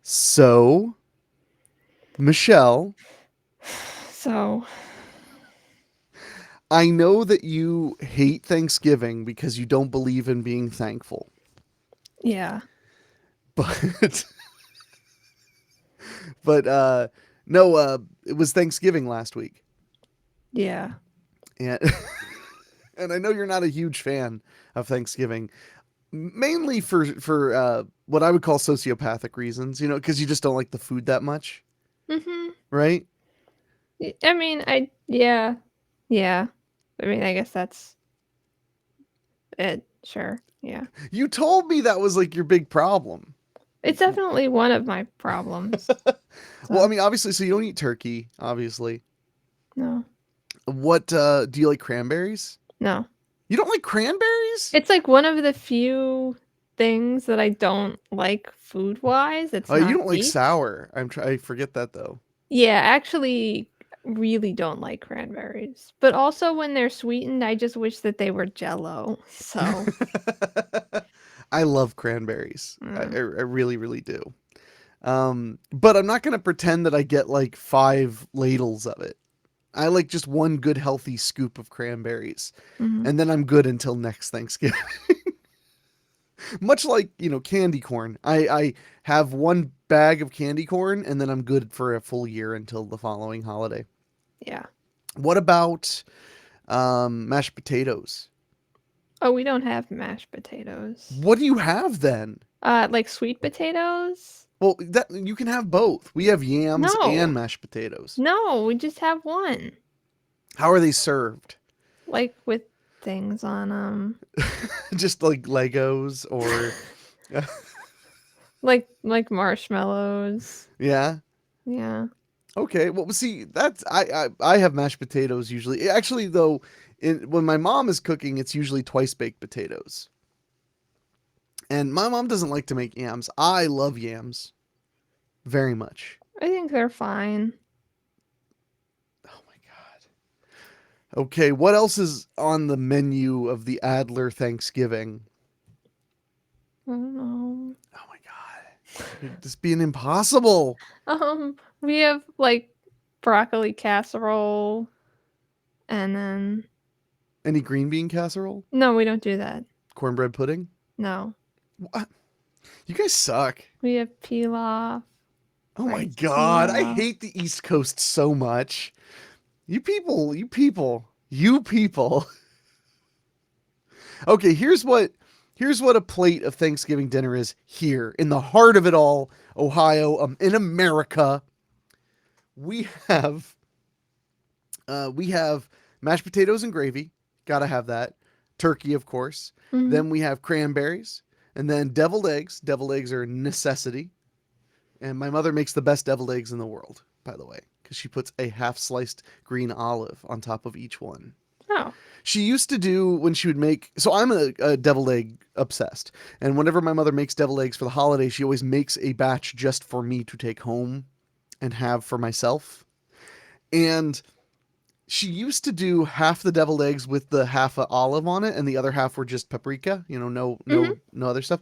So, Michelle, So, I know that you hate Thanksgiving because you don't believe in being thankful. yeah. But but no, it was Thanksgiving last week. Yeah. And and I know you're not a huge fan of Thanksgiving, mainly for what I would call sociopathic reasons, because you just don't like the food that much, Mhm. right? I mean, yeah. Yeah. I mean, I guess that's it. Sure. Yeah. You told me that was like your big problem. It's definitely one of my problems. Well, I So, mean, obviously, so you don't eat turkey, obviously. no. What do you like cranberries? No. You don't like cranberries? It's like one of the few things that I don't like food-wise. It's Oh, you not don't like baked. sour. I forget that though. Yeah, actually really don't like cranberries. But also when they're sweetened, I just wish that they were jello. So, I love cranberries. I mm, really really do. But I'm not gonna pretend that I get like 5 ladles of it. I like just one good healthy scoop of cranberries, mhm. and then I'm good until next Thanksgiving. Much like candy corn. I have one bag of candy corn, and then I'm good for a full year until the following holiday. Yeah. What about mashed potatoes? Oh, we don't have mashed potatoes. What do you have then? Like sweet potatoes? Well, that you can have both. We have yams No. and mashed potatoes. No, we just have one. How are they served? Like with things on Just like Legos or like marshmallows. yeah. Yeah. Okay. Well, see, that's I have mashed potatoes usually. Actually, though, when my mom is cooking, it's usually twice baked potatoes. And my mom doesn't like to make yams. I love yams very much. I think they're fine. Oh my god. Okay, what else is on the menu of the Adler Thanksgiving? I don't know. Oh my god. You're just being impossible. We have like broccoli casserole and then Any green bean casserole? no, we don't do that. Cornbread pudding? No. What? You guys suck. We have pilaf, Oh my rice god, I pilaf. hate the East Coast so much. You people. Okay, here's what a plate of Thanksgiving dinner is here in the heart of it all, Ohio, in America. We have we have mashed potatoes and gravy. Gotta have that. Turkey, of course. Mhm. Then we have cranberries, and then deviled eggs. Deviled eggs are a necessity. And my mother makes the best deviled eggs in the world, by the way, because she puts a half sliced green olive on top of each one. Oh. She used to do when she would make. So I'm a deviled egg obsessed, and whenever my mother makes deviled eggs for the holiday, she always makes a batch just for me to take home and have for myself. And she used to do half the deviled eggs with the half of olive on it, and the other half were just paprika. No, Mhm. no other stuff.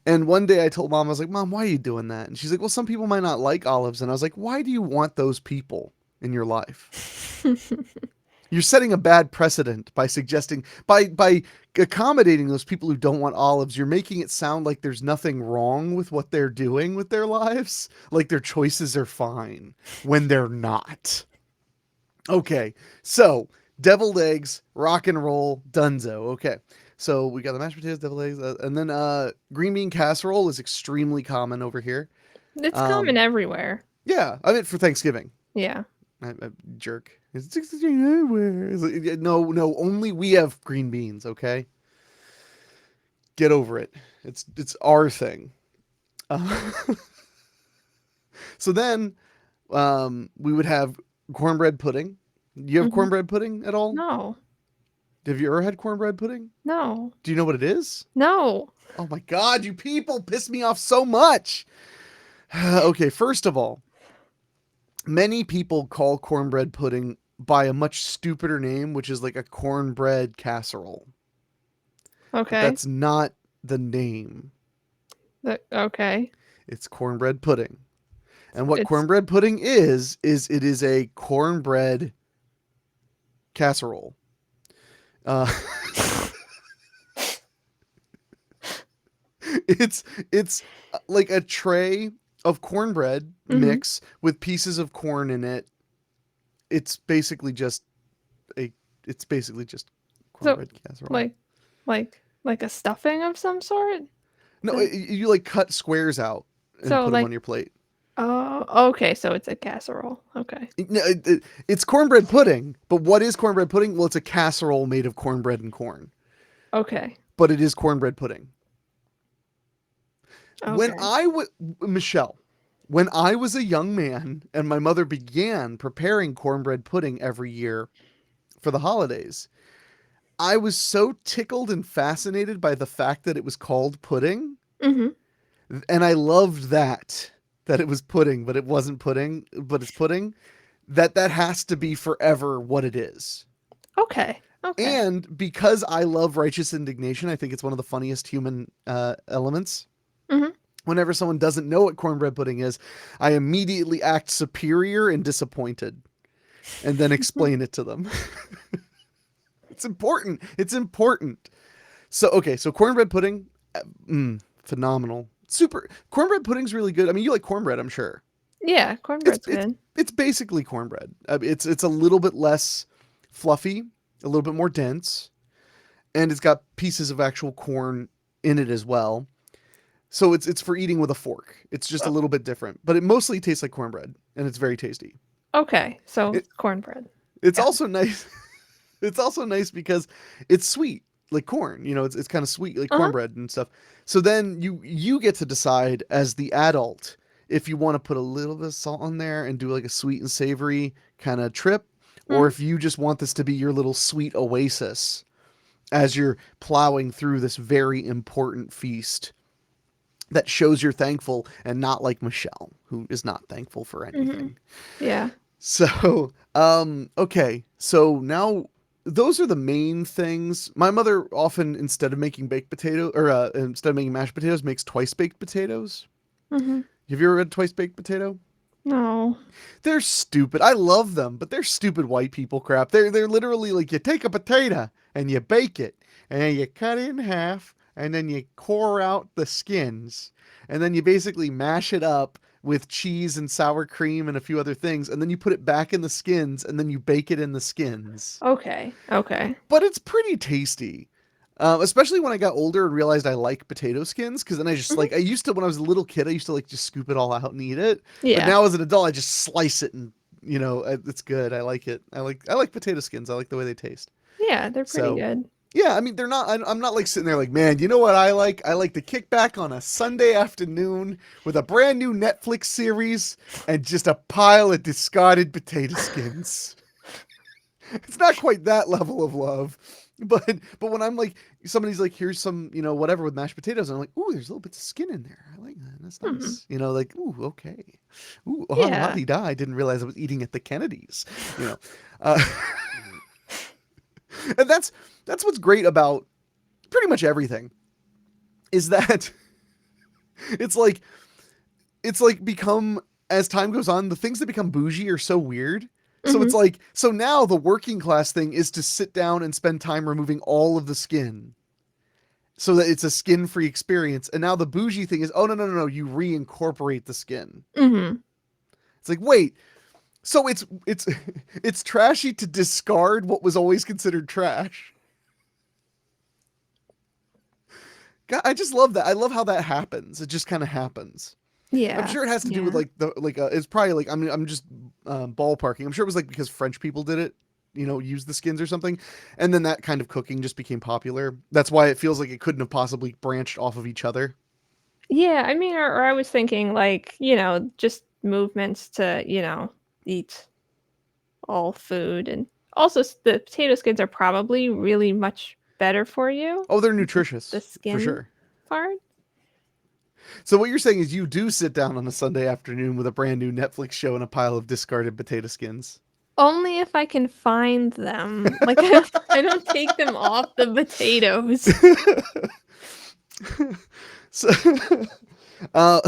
And one day I told mom, I was like, "Mom, why are you doing that?" And she's like, "Well, some people might not like olives." And I was like, "Why do you want those people in your life? You're setting a bad precedent by suggesting by accommodating those people who don't want olives. You're making it sound like there's nothing wrong with what they're doing with their lives, like their choices are fine when they're not." Okay, so deviled eggs, rock and roll, dunzo. Okay, so we got the mashed potatoes, deviled eggs, and then green bean casserole is extremely common over here. It's common Um, everywhere. yeah, I meant for Thanksgiving. Yeah. I jerk. It's everywhere. No, no, only we have green beans. Okay, get over it. It's our thing. Uh, so then we would have cornbread pudding. Do you have Mhm. cornbread pudding at all? No. Have you ever had cornbread pudding? No. Do you know what it is? No. Oh my god, you people piss me off so much. Okay, first of all, many people call cornbread pudding by a much stupider name, which is like a cornbread casserole. But Okay. that's not the name. Okay. It's cornbread pudding. And what It's cornbread pudding it is a cornbread casserole. Uh, it's like a tray of cornbread mm-hmm. mix with pieces of corn in it. It's basically just a it's basically just So cornbread casserole. like like a stuffing of some sort? No, The- you like cut squares out and So put them on like your plate. oh, okay, so it's a casserole. Okay. No, it's cornbread pudding, but what is cornbread pudding? Well, it's a casserole made of cornbread and corn, Okay. but it is cornbread pudding. When Okay. I was Michelle, when I was a young man and my mother began preparing cornbread pudding every year for the holidays, I was so tickled and fascinated by the fact that it was called pudding, Mm-hmm. and I loved that it was pudding, but it wasn't pudding, but it's pudding. That has to be forever what it is. Okay. Okay. And because I love righteous indignation, I think it's one of the funniest human elements. Mm-hmm. Whenever someone doesn't know what cornbread pudding is, I immediately act superior and disappointed and then explain it to them. It's important. It's important. So, okay, so cornbread pudding, phenomenal. Super. Cornbread pudding's really good. I mean, you like cornbread, I'm sure. Yeah, It's cornbread's it's good. it's basically cornbread. It's a little bit less fluffy, a little bit more dense, and it's got pieces of actual corn in it as well. So it's for eating with a fork. It's just a Oh, little bit different, but it mostly tastes like cornbread, and it's very tasty. okay, so It cornbread. it's Got it. also nice. It's also nice because it's sweet like corn. You know, it's kind of sweet like Uh-huh. cornbread and stuff. So then you get to decide as the adult if you want to put a little bit of salt on there and do like a sweet and savory kind of trip, or Mm-hmm. if you just want this to be your little sweet oasis as you're plowing through this very important feast that shows you're thankful and not like Michelle, who is not thankful for Mm-hmm. anything. Yeah. So, okay. So now those are the main things. My mother often, instead of making baked potato or instead of making mashed potatoes, makes twice baked potatoes. Mm-hmm. Have you ever had twice baked potato? No. They're stupid. I love them, but they're stupid white people crap. They're literally like you take a potato and you bake it, and then you cut it in half, and then you core out the skins, and then you basically mash it up with cheese and sour cream and a few other things, and then you put it back in the skins, and then you bake it in the skins. Okay. Okay. But it's pretty tasty. Especially when I got older and realized I like potato skins, because then I just Mm-hmm. like I used to when I was a little kid I used to like just scoop it all out and eat it. But Yeah. now as an adult I just slice it and it's good. I like it. I like potato skins. I like the way they taste. Yeah, they're pretty So good. yeah, I mean they're not. I'm not like sitting there like man. You know what I like? I like to kick back on a Sunday afternoon with a brand new Netflix series and just a pile of discarded potato skins. It's not quite that level of love. But when I'm like somebody's like here's some whatever with mashed potatoes and I'm like ooh there's a little bit of skin in there I like that that's Hmm. nice like ooh okay ooh oh la Yeah. di da I didn't realize I was eating at the Kennedys you know uh, and that's what's great about pretty much everything is that it's like it's like become as time goes on the things that become bougie are so weird. So it's Hmm. like so now the working class thing is to sit down and spend time removing all of the skin so that it's a skin free experience. And now the bougie thing is, oh no, you reincorporate the skin. Hmm. It's like, wait, so it's it's trashy to discard what was always considered trash. God, I just love that. I love how that happens. It just kind of happens. I'm Yeah. sure it has to do with Yeah. like the like it's probably like I'm just ballparking. I'm sure it was like because French people did it, use the skins or something, and then that kind of cooking just became popular. That's why it feels like it couldn't have possibly branched off of each other. Yeah, I mean, or I was thinking like, just movements to, eat all food and also the potato skins are probably really much better for you Oh, they're than the nutritious for skin sure. part. So what you're saying is you do sit down on a Sunday afternoon with a brand new Netflix show and a pile of discarded potato skins. Only if I can find them. Like I don't take them off the potatoes. So Uh,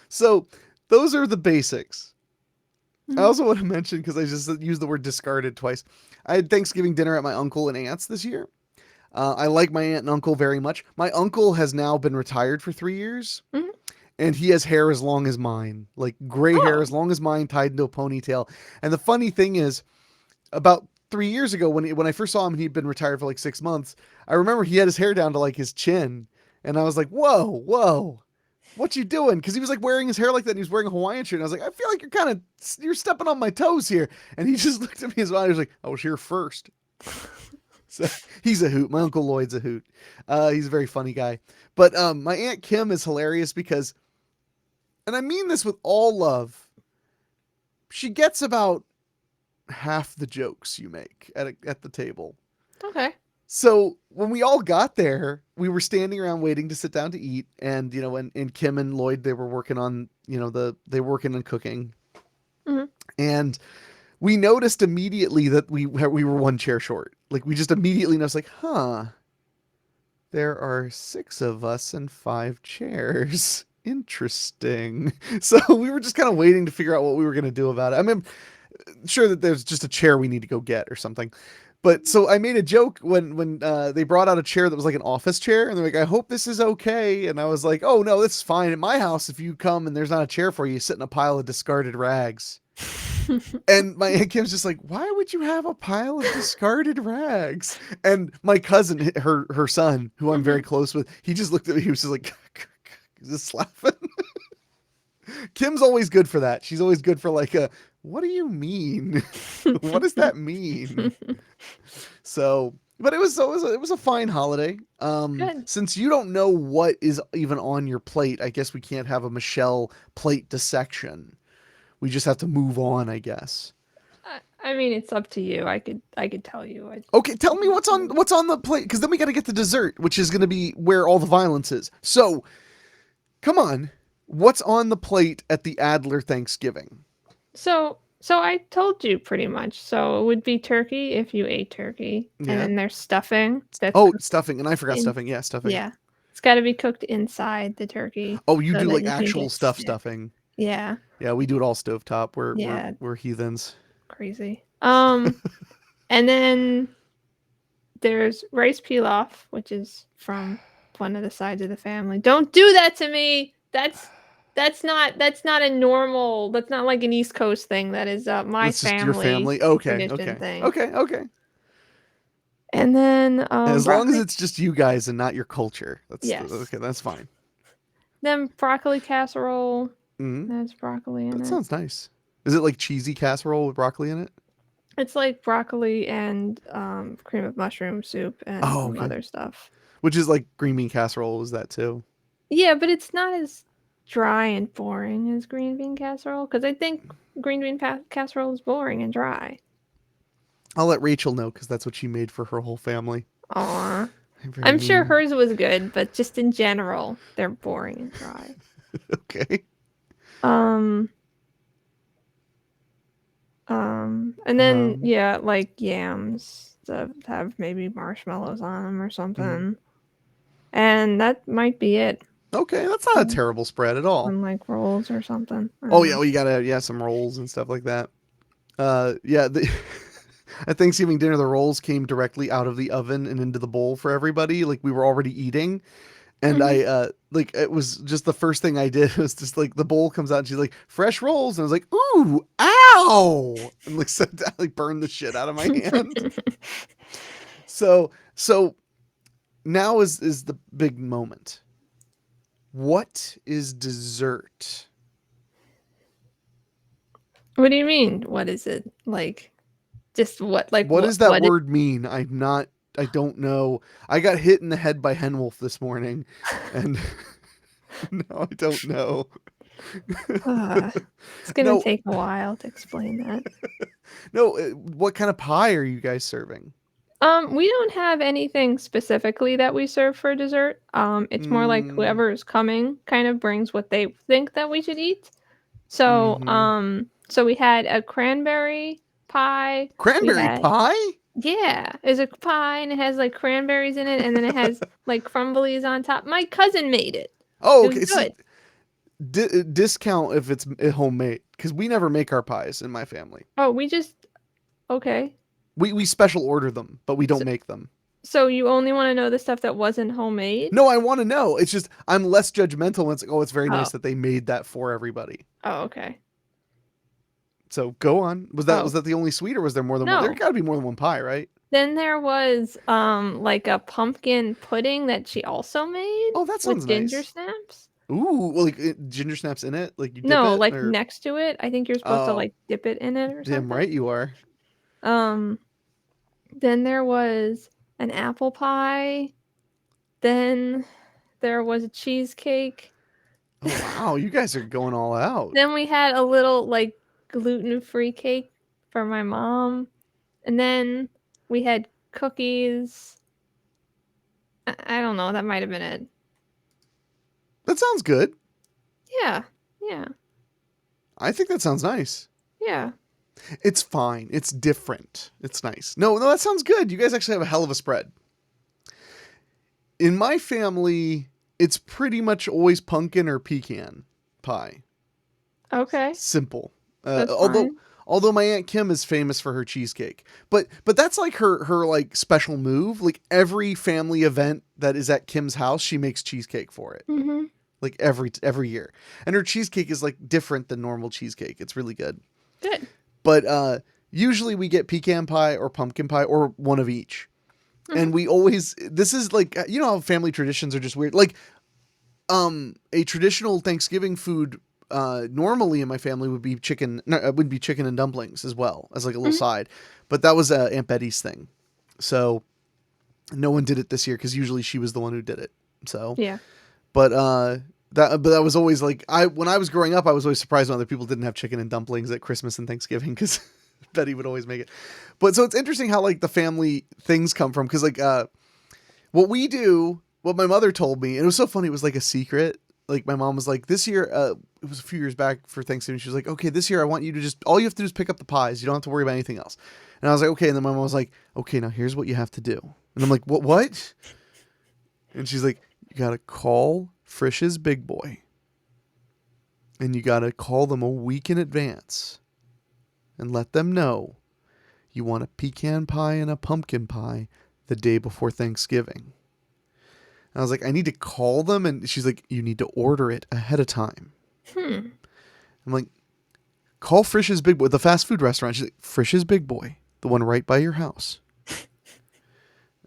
so those are the basics. I Mhm. also want to mention, because I just used the word discarded twice. I had Thanksgiving dinner at my uncle and aunt's this year. I like my aunt and uncle very much. My uncle has now been retired for 3 years, Mhm. and he has hair as long as mine, like gray hair Oh. as long as mine, tied into a ponytail. And the funny thing is, about 3 years ago, when I first saw him, he'd been retired for like 6 months. I remember he had his hair down to like his chin, and I was like, "Whoa, whoa, what you doing?" Because he was like wearing his hair like that, and he was wearing a Hawaiian shirt. And I was like, "I feel like you're stepping on my toes here." And he just looked at me as well. He was like, "I was here first." So he's a hoot. My uncle Lloyd's a hoot. He's a very funny guy. But my aunt Kim is hilarious because, and I mean this with all love, she gets about half the jokes you make at the table. Okay. So when we all got there, we were standing around waiting to sit down to eat, and and Kim and Lloyd, they were working on they were working on cooking, Mhm. and we noticed immediately that we were one chair short. Like we just immediately noticed, like, huh, there are six of us and five chairs. Interesting. So we were just kind of waiting to figure out what we were going to do about it. I mean, sure that there's just a chair we need to go get or something. But so I made a joke when they brought out a chair that was like an office chair, and they're like, "I hope this is okay." And I was like, "Oh no, this is fine. At my house, if you come and there's not a chair for you, you sit in a pile of discarded rags." And my aunt Kim's just like, "Why would you have a pile of discarded rags?" And my cousin, her son, who I'm very Mhm. close with, he just looked at me. He was just like, just laughing. Kim's always good for that. She's always good for like a, "What do you mean? What does that mean?" So, but it was a fine holiday. Good. Since you don't know what is even on your plate, I guess we can't have a Michelle plate dissection. We just have to move on, I guess. I mean, it's up to you. I could tell you what Okay, tell you me want to. what's on the plate, because then we got to get the dessert, which is going to be where all the violence is. So, come on, what's on the plate at the Adler Thanksgiving? So I told you pretty much. So it would be turkey if you ate turkey, and Yeah. then there's stuffing that's Oh, cooked stuffing, and I forgot in. stuffing. Yeah, stuffing. Yeah, it's got to be cooked inside the turkey Oh, you so do that like you can actual get stick. stuffing. Yeah, Yeah, we do it all stovetop. We're we're yeah, we're heathens. crazy. And then there's rice pilaf, which is from one of the sides of the family. Don't do that to me. That's not a normal. That's not like an East Coast thing. That is my That's just your family family. Okay, tradition okay, thing. okay, okay. And then As long as broccoli. it's just you guys and not your culture, that's Yes. okay. That's fine. Then broccoli casserole. Mm, There's broccoli in that it. sounds nice. Is it like cheesy casserole with broccoli in it? It's like broccoli and cream of mushroom soup and Oh, some okay. other stuff. Which is like green bean casserole. Is that too? Yeah, but it's not as dry and boring as green bean casserole because I think green bean casserole is boring and dry. I'll let Rachel know because that's what she made for her whole family. Aw. I'm very I'm sure mean. hers was good, but just in general, they're boring and dry. Okay. Um, and then Um. yeah, like yams that have maybe marshmallows on them or Mhm. something. And that might be it. Okay, that's not a Mm, terrible spread at all. on like rolls or something. I Oh don't yeah, know. well you gotta some rolls and stuff like that. Yeah. At Thanksgiving dinner, the rolls came directly out of the oven and into the bowl for everybody. Like we were already eating, and Hmm. I like it was just the first thing I did was just like the bowl comes out and she's like fresh rolls, and I was like, ooh, ow, and like set down, like burned the shit out of my hand. So now is the big moment. What is dessert? What do you mean? What is it? Like just what like What what does that what is word mean? I don't know. I got hit in the head by Henwolf this morning, and no, I don't know. uh, it's gonna No, take a while to explain that. no. What kind of pie are you guys serving? We don't have anything specifically that we serve for dessert. It's more like Mm, whoever is coming kind of brings what they think that we should eat. So, mm-hmm. so we had a cranberry pie. We Cranberry had pie? Yeah, it's a pie and it has like cranberries in it and then it has like crumblies on top. My cousin made it. Oh, It was okay. See, good. discount if it's homemade because we never make our pies in my family. Oh, we just okay. We special order them, but we don't So, make them. so you only want to know the stuff that wasn't homemade? No, I want to know. It's just I'm less judgmental when it's like, oh, it's very nice Oh. that they made that for everybody. Oh, okay. So go on. Was Oh, that the only sweet, or was there more than one? There no. got to be more than one pie, right? Then there was like a pumpkin pudding that she also made Oh, that sounds with ginger nice. snaps. Ooh, well, like ginger snaps in it, like you dip No, it, like or next to it. I think you're supposed to oh, like dip it in it or damn something. right you are. Um, then there was an apple pie. Then there was a cheesecake. Oh wow, you guys are going all out. Then we had a little like gluten-free cake for my mom. And then we had cookies. I don't know, that might have been it. That sounds good. Yeah. Yeah. I think that sounds nice. Yeah. It's fine. It's different. It's nice. No, that sounds good. You guys actually have a hell of a spread. In my family, it's pretty much always pumpkin or pecan pie. Okay. Simple. Uh, That's although fine. although my aunt Kim is famous for her cheesecake, but that's like her like special move. Like every family event that is at Kim's house, she makes cheesecake for it. Mhm. Like every year, and her cheesecake is like different than normal cheesecake. It's really good. Good. But usually we get pecan pie or pumpkin pie or one of each. Mhm. And we always this is like you know how family traditions are just weird. Like a traditional Thanksgiving food normally in my family would be chicken no, would be chicken and dumplings as well as like a little Mhm. side. But that was Aunt Betty's thing. So no one did it this year cuz usually she was the one who did it. So Yeah. but that was always like I when I was growing up I was always surprised when other people didn't have chicken and dumplings at Christmas and Thanksgiving cuz Betty would always make it. But so it's interesting how like the family things come from cuz like what we do, what my mother told me, and it was so funny. It was like a secret. Like my mom was like, this year, it was a few years back for Thanksgiving. She was like, okay, this year I want you to just all you have to do is pick up the pies. You don't have to worry about anything else. And I was like, okay. And then my mom was like, okay, now here's what you have to do. And I'm like, what? What? And she's like, you gotta call Frisch's Big Boy, and you gotta call them a week in advance, and let them know you want a pecan pie and a pumpkin pie the day before Thanksgiving. And I was like, I need to call them. And she's like, you need to order it ahead of time. Hmm. I'm like, call Frisch's Big Boy, the fast food restaurant. She's like, Frisch's Big Boy, the one right by your house.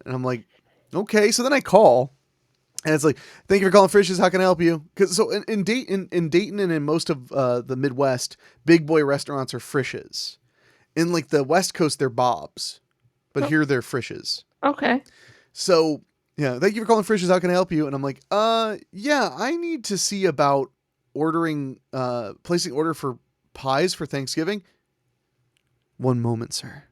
And I'm like, okay. So then I call, and it's like, thank you for calling Frisch's. How can I help you? Because so in Dayton and in most of the Midwest, Big Boy restaurants are Frisch's. In like the West Coast, they're Bob's, but Oh, here they're Frisch's. okay. So yeah, thank you for calling Frisch's. How can I help you? And I'm like, yeah, I need to see about ordering, placing order for pies for Thanksgiving. One moment, sir.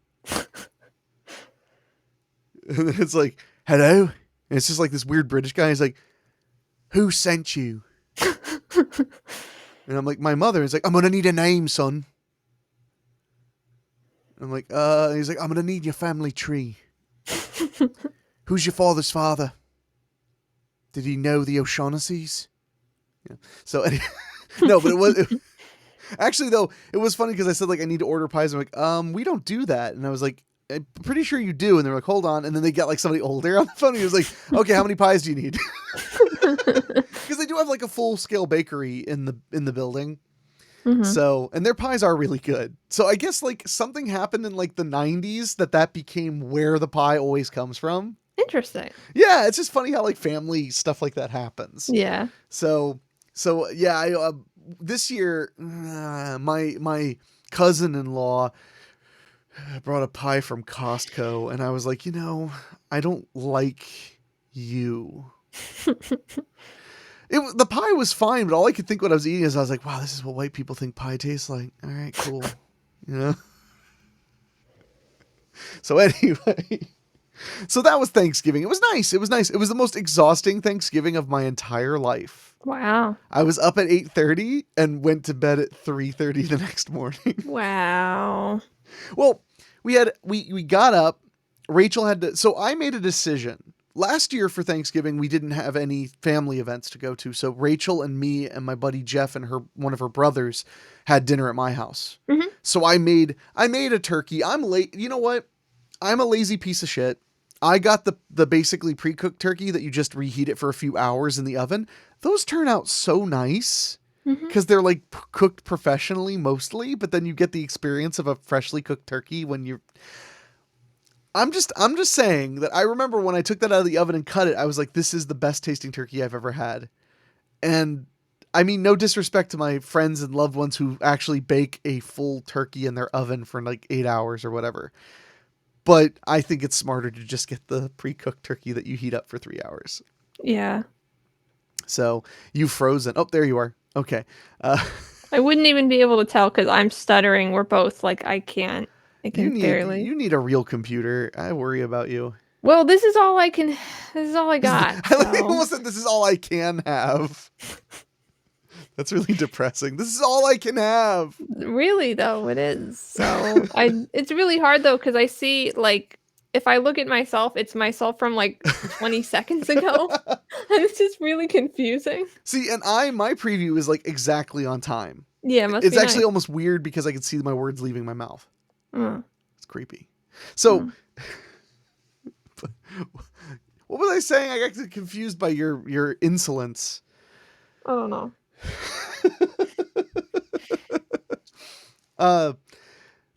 And then it's like, hello. And it's just like this weird British guy. He's like, who sent you? And I'm like, my mother. He's like, I'm gonna need a name, son. And I'm like, he's like, I'm gonna need your family tree. Who's your father's father? Did he know the O'Shaughnessy's? Yeah. So no, but actually though it was funny because I said like I need to order pies. I'm like, we don't do that, and I was like, I'm pretty sure you do, and they're like, hold on, and then they got like somebody older on the phone. And he was like, okay, how many pies do you need? Because they do have like a full scale bakery in the building. Mhm. So and their pies are really good. So I guess like something happened in like the 90s that became where the pie always comes from. Interesting. Yeah, it's just funny how like family stuff like that happens. Yeah. So yeah, this year my cousin-in-law brought a pie from Costco, and I was like, I don't like you. The pie was fine, but all I could think what I was eating is I was like, wow, this is what white people think pie tastes like. All right, cool. you know. So anyway, so that was Thanksgiving. It was nice. It was nice. It was the most exhausting Thanksgiving of my entire life. Wow. I was up at 8:30 and went to bed at 3:30 the next morning. Wow. Well, we got up. Rachel had to. So I made a decision. last year for Thanksgiving we didn't have any family events to go to, so Rachel and me and my buddy Jeff and her one of her brothers had dinner at my house. Mhm. So I made a turkey. I'm late. You know what? I'm a lazy piece of shit. I got the basically pre-cooked turkey that you just reheat it for a few hours in the oven. Those turn out so nice Mhm. because they're like cooked professionally mostly, but then you get the experience of a freshly cooked turkey when you're. I'm just saying that I remember when I took that out of the oven and cut it, I was like, this is the best tasting turkey I've ever had. And I mean, no disrespect to my friends and loved ones who actually bake a full turkey in their oven for like 8 hours or whatever. But I think it's smarter to just get the pre-cooked turkey that you heat up for 3 hours. Yeah. So you've frozen. Oh, there you are. Okay. Uh, I wouldn't even be able to tell because I'm stuttering. We're both like, I can't. I you can need barely. you need a real computer. I worry about you. Well, this is all I can. This is all I got. I like So almost said this is all I can have. That's really depressing. This is all I can have. really, though, it is. So I. It's really hard though because I see like if I look at myself, it's myself from like 20 seconds ago, and it's just really confusing. See, and my preview is like exactly on time. Yeah, it must It's be actually nice. almost weird because I can see my words leaving my mouth. Mm, It's creepy. So, mm. what was I saying? I got confused by your insolence. I don't know. Uh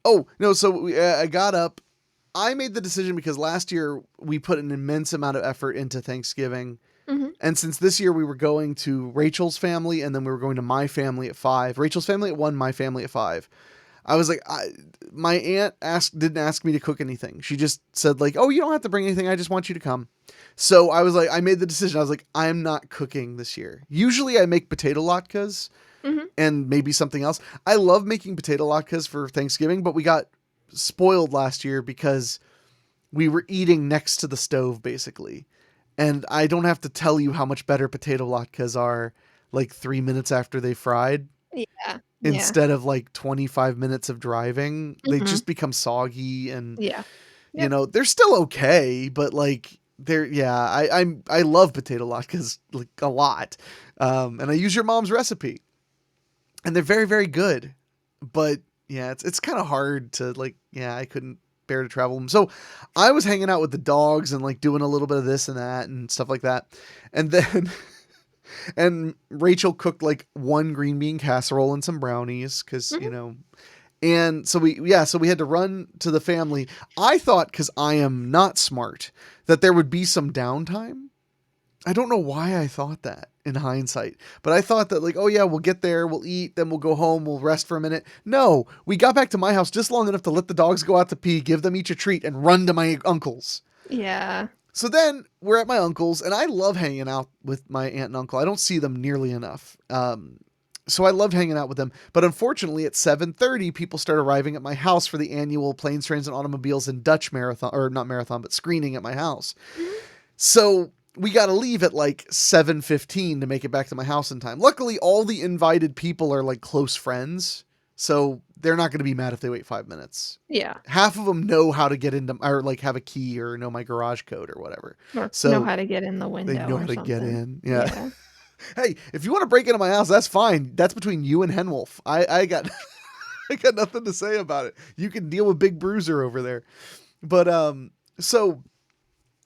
oh no. So I got up. I made the decision because last year we put an immense amount of effort into Thanksgiving. Hmm. And since this year we were going to Rachel's family and then we were going to my family at 5, Rachel's family at 1, my family at 5. I was like, my aunt didn't ask me to cook anything. She just said like, oh, you don't have to bring anything. I just want you to come. So I was like, I made the decision. I was like, I'm not cooking this year. Usually I make potato latkes Hmm. and maybe something else. I love making potato latkes for Thanksgiving, but we got spoiled last year because we were eating next to the stove basically. And I don't have to tell you how much better potato latkes are like 3 minutes after they fried Yeah. Yeah. instead of like 25 minutes of driving. They Hmm. just become soggy and Yeah. Yep. they're still okay, but like they're yeah, I love potato latkes like a lot. And I use your mom's recipe. And they're very, very good. But yeah, it's kind of hard to like yeah, I couldn't bear to travel them. So I was hanging out with the dogs and like doing a little bit of this and that and stuff like that. And then and Rachel cooked like one green bean casserole and some brownies because Hmm. and so we had to run to the family. I thought because I am not smart that there would be some downtime. I don't know why I thought that in hindsight, but I thought that like, oh yeah, we'll get there, we'll eat, then we'll go home, we'll rest for a minute. No, we got back to my house just long enough to let the dogs go out to pee, give them each a treat, and run to my uncle's. Yeah. So then we're at my uncle's, and I love hanging out with my aunt and uncle. I don't see them nearly enough. So I loved hanging out with them. But unfortunately, at 7:30, people start arriving at my house for the annual Planes, Trains, and Automobiles and Dutch marathon, or not marathon, but screening at my house. Mhm. So we got to leave at like 7:15 to make it back to my house in time. Luckily, all the invited people are like close friends, so they're not going to be mad if they wait 5 minutes. Yeah. Half of them know how to get into or like have a key or know my garage code or whatever. Or know So how to get in the they window know or how to get something. in. Yeah. Yeah. Hey, if you want to break into my house, that's fine. That's between you and Henwolf. I got I got nothing to say about it. You can deal with Big Bruiser over there. But so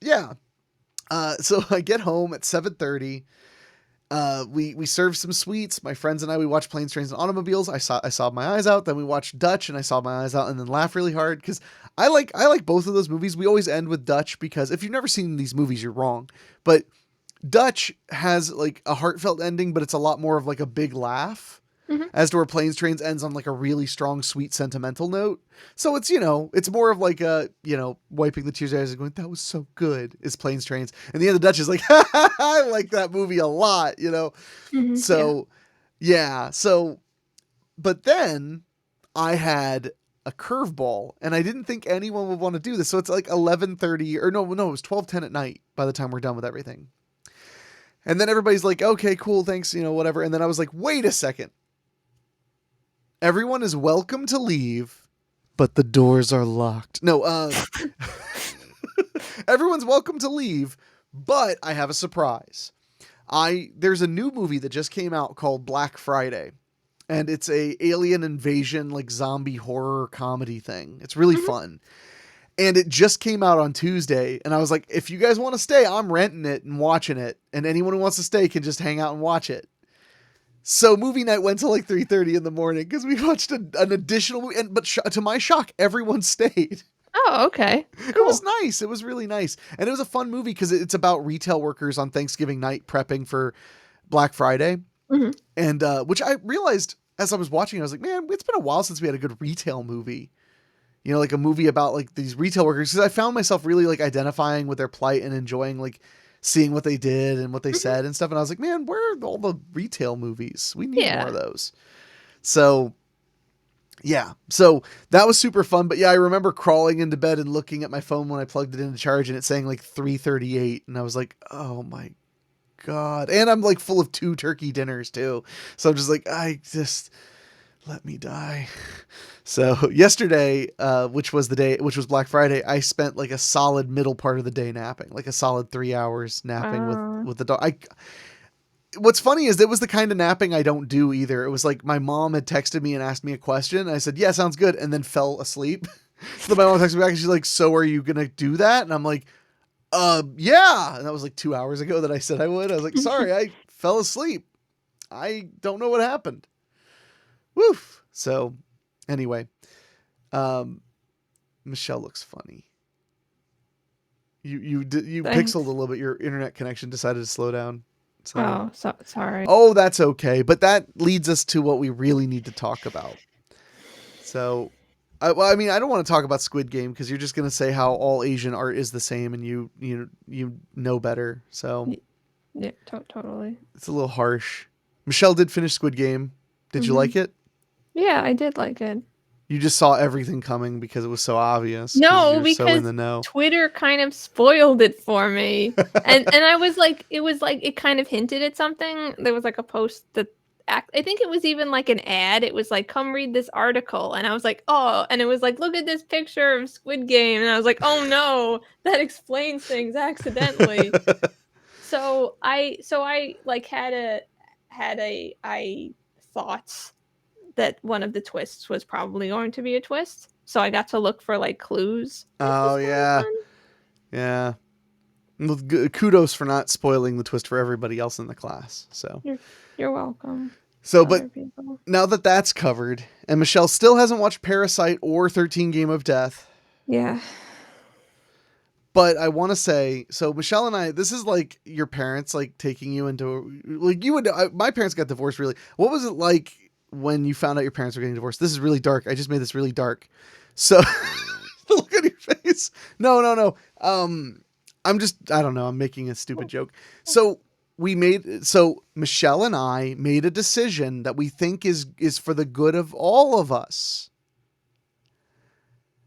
yeah. So I get home at 7:30. We served some sweets. My friends and I we watched Planes, Trains, and Automobiles. I saw my eyes out. Then we watched Dutch, and I saw my eyes out, and then laughed really hard because I like both of those movies. We always end with Dutch because if you've never seen these movies, you're wrong. But Dutch has like a heartfelt ending, but it's a lot more of like a big laugh. Hmm. As to where Planes, Trains ends on like a really strong, sweet, sentimental note. So it's more of like a, wiping the tears out and going, that was so good, is Planes, Trains. And the end of Dutch is like, I like that movie a lot. Hmm. Yeah. So, yeah. So, but then I had a curveball and I didn't think anyone would want to do this. So it's like 11:30 or no, it was 12:10 at night by the time we're done with everything. And then everybody's like, okay, cool, thanks, whatever. And then I was like, wait a second. Everyone is welcome to leave, but the doors are locked. No, everyone's welcome to leave, But I have a surprise. There's a new movie that just came out called Black Friday, and it's a alien invasion like zombie horror comedy thing. It's really Mhm. fun. And it just came out on Tuesday, and I was like, if you guys want to stay, I'm renting it and watching it, and anyone who wants to stay can just hang out and watch it. So movie night went till like 3:30 in the morning because we watched an additional movie, to my shock, everyone stayed. Oh, okay. It was Cool. nice. It was really nice, and it was a fun movie because it's about retail workers on Thanksgiving night prepping for Black Friday, Mhm. and which I realized as I was watching, I was like, man, it's been a while since we had a good retail movie. You know, like a movie about like these retail workers, because I found myself really like identifying with their plight and enjoying like seeing what they did and what they Mhm. said and stuff. And I was like, man, where are all the retail movies? We need more Yeah. of those. So yeah, so that was super fun. But yeah, I remember crawling into bed and looking at my phone when I plugged it into charge, and it saying like 3:38, and I was like, oh my god. And I'm like full of 2 turkey dinners too, so I'm just like, I just let me die. So yesterday, which was Black Friday, I spent like a solid middle part of the day napping, like a solid 3 hours napping Wow. with the dog. What's funny is it was the kind of napping I don't do either. It was like my mom had texted me and asked me a question. And I said, yeah, sounds good. And then fell asleep. So then my mom texted me back and she's like, so are you going to do that? And I'm like, yeah. And that was like 2 hours ago that I said I would. I was like, sorry, I fell asleep. I don't know what happened. Woof. So anyway, um, Michelle looks funny. You pixeled a Thanks. little bit. Your internet connection decided to slow down. So Oh, sorry. oh, that's okay. But that leads us to what we really need to talk about. So, well, I mean, I don't want to talk about Squid Game because you're just gonna say how all Asian art is the same, and you know better. So Y- Yeah, totally. it's a little harsh. Michelle did finish Squid Game. Did you Hmm. like it? Yeah, I did like it. You just saw everything coming because it was so obvious because No, you're so in because the know. Twitter kind of spoiled it for me. And I was like, it was like it kind of hinted at something. There was like a post that I think it was even like an ad. It was like, come read this article. And I was like, oh, and it was like, look at this picture of Squid Game. And I was like, oh no, that explains things accidentally. So I like I thought that one of the twists was probably going to be a twist. So I got to look for like clues, which Oh was kind of yeah, fun. yeah. Well, kudos for not spoiling the twist for everybody else in the class. You're you're welcome. But Other people. now that that's covered, and Michelle still hasn't watched Parasite or 13 Game of Death, Yeah. but I want to say, so Michelle and I, this is like your parents like taking you into like you would. My parents got divorced. Really, what was it like when you found out your parents were getting divorced? This is really dark. I just made this really dark. So look at your face. No, no, no. I don't know. I'm making a stupid joke. So so Michelle and I made a decision that we think is for the good of all of us.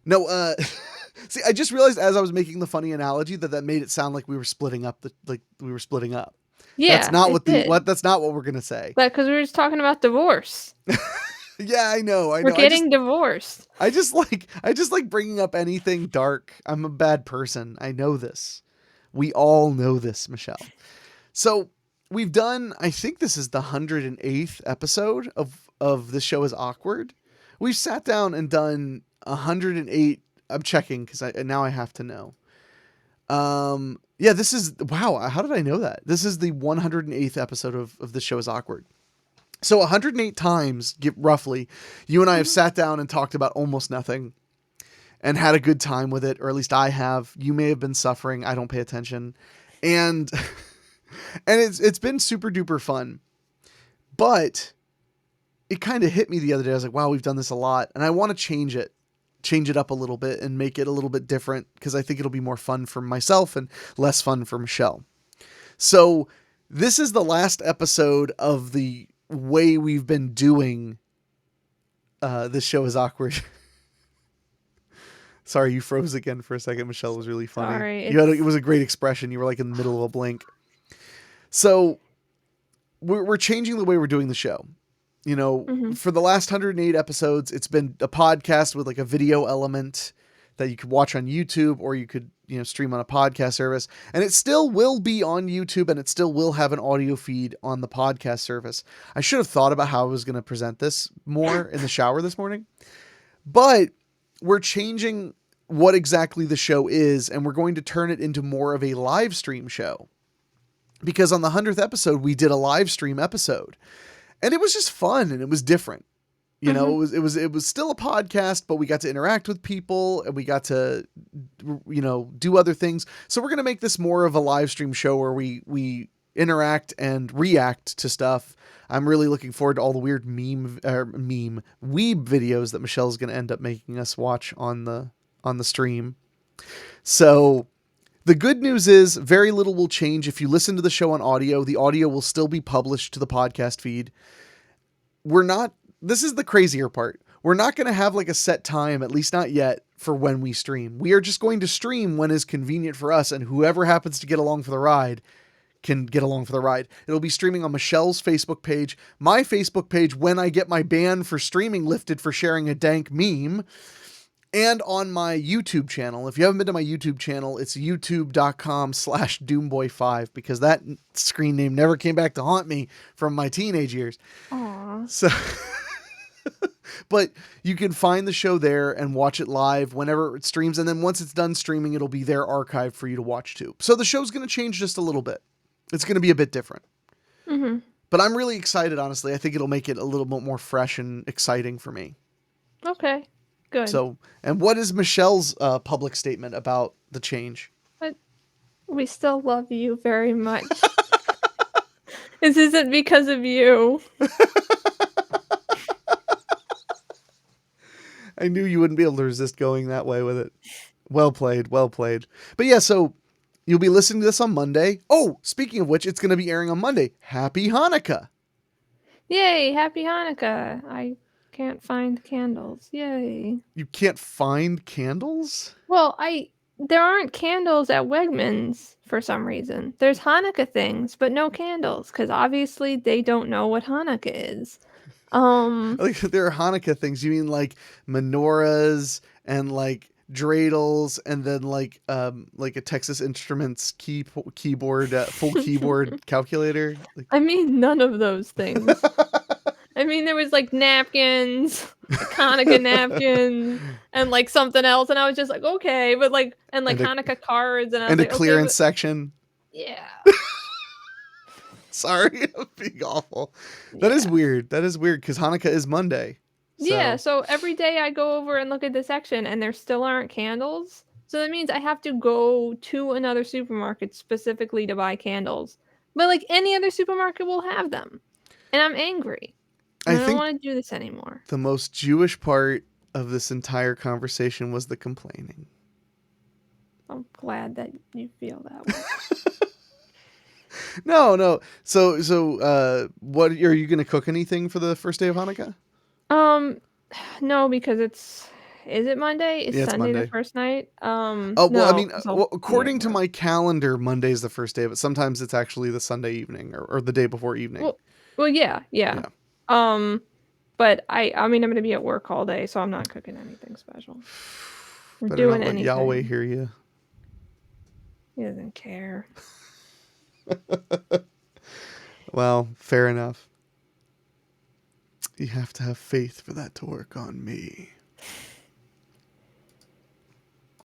No, see, I just realized as I was making the funny analogy that made it sound like we were splitting up we were splitting up. That's Yeah, not it what the did. what that's not what we're gonna say. But because we were just talking about divorce. Yeah, I know, I We're know. getting divorced. I just like bringing up anything dark. I'm a bad person. I know this. We all know this, Michelle. So we've done. I think this is the 108th episode of the show is awkward. We've sat down and done 108. I'm checking because I now I have to know. Yeah, this is wow. How did I know that? This is the 108th episode of the show is awkward. So 108 times, roughly, you and I have Mhm. sat down and talked about almost nothing and had a good time with it, or at least I have. You may have been suffering. I don't pay attention, and and it's been super duper fun. But it kind of hit me the other day. I was like, wow, we've done this a lot, and I want to change it up a little bit and make it a little bit different because I think it'll be more fun for myself and less fun for Michelle. So this is the last episode of the way we've been doing this show is awkward. Sorry, you froze again for a second. Michelle, was really funny. Sorry, It was a great expression. You were like in the middle of a blink. So we're changing the way we're doing the show. You know, Mhm. for the last 108 episodes, it's been a podcast with like a video element that you could watch on YouTube, or you could stream on a podcast service, and it still will be on YouTube, and it still will have an audio feed on the podcast service. I should have thought about how I was going to present this more in the shower this morning, but we're changing what exactly the show is, and we're going to turn it into more of a live stream show. Because on the 100th episode, we did a live stream episode, and it was just fun and it was different. Mhm. It was still a podcast, but we got to interact with people and we got to, do other things. So we're going to make this more of a live stream show where we interact and react to stuff. I'm really looking forward to all the weird weeb videos that Michelle's going to end up making us watch on the stream. So the good news is very little will change. If you listen to the show on audio, the audio will still be published to the podcast feed. This is the crazier part. We're not going to have like a set time, at least not yet, for when we stream. We are just going to stream when is convenient for us, and whoever happens to get along for the ride can get along for the ride. It'll be streaming on Michelle's Facebook page, my Facebook page when I get my ban for streaming lifted for sharing a dank meme, and on my YouTube channel. If you haven't been to my YouTube channel, it's youtube.com/doomboy5, because that screen name never came back to haunt me from my teenage years. Aw. So, but you can find the show there and watch it live whenever it streams. And then once it's done streaming, it'll be there archived for you to watch too. So the show's going to change just a little bit. It's going to be a bit different. Mhm. But I'm really excited, honestly. I think it'll make it a little bit more fresh and exciting for me. Okay. Good. So, and what is Michelle's public statement about the change? But we still love you very much. This isn't because of you. I knew you wouldn't be able to resist going that way with it. Well played, well played. But yeah, so you'll be listening to this on Monday. Oh, speaking of which, it's going to be airing on Monday. Happy Hanukkah. Yay, happy Hanukkah. I can't find candles. Yay. You can't find candles? Well, there aren't candles at Wegmans for some reason. There's Hanukkah things, but no candles, because obviously they don't know what Hanukkah is. Like, there are Hanukkah things. You mean like menorahs and like dreidels, and then like a Texas Instruments keyboard full keyboard calculator? Like... I mean, none of those things. I mean, there was like napkins, like Hanukkah napkins, and like something else, and I was just like, okay, but like, and like And Hanukkah cards, and I was and a like, okay, clearance but section. yeah, Sorry, I'm being awful. That is yeah. weird. That is weird because Hanukkah is Monday. Yeah, So so every day I go over and look at the section and there still aren't candles. So that means I have to go to another supermarket specifically to buy candles. But like any other supermarket will have them. And I'm angry. I And I don't think want to do this anymore. the most Jewish part of this entire conversation was the complaining. I'm glad that you feel that way. No. So, what are you going to cook anything for the first day of Hanukkah? No, because is it Monday? Is Yeah, it's Sunday the Monday. first night? Oh, well, I No, mean, 'cause I'll be at according to work. my calendar, Monday is the first day, but sometimes it's actually the Sunday evening or the day before evening. Well, yeah. Yeah. But I mean, I'm gonna be at work all day, so I'm not cooking anything special. Or Better not doing let Yahweh anything. hear you. He doesn't care. Well, fair enough. You have to have faith for that to work on me.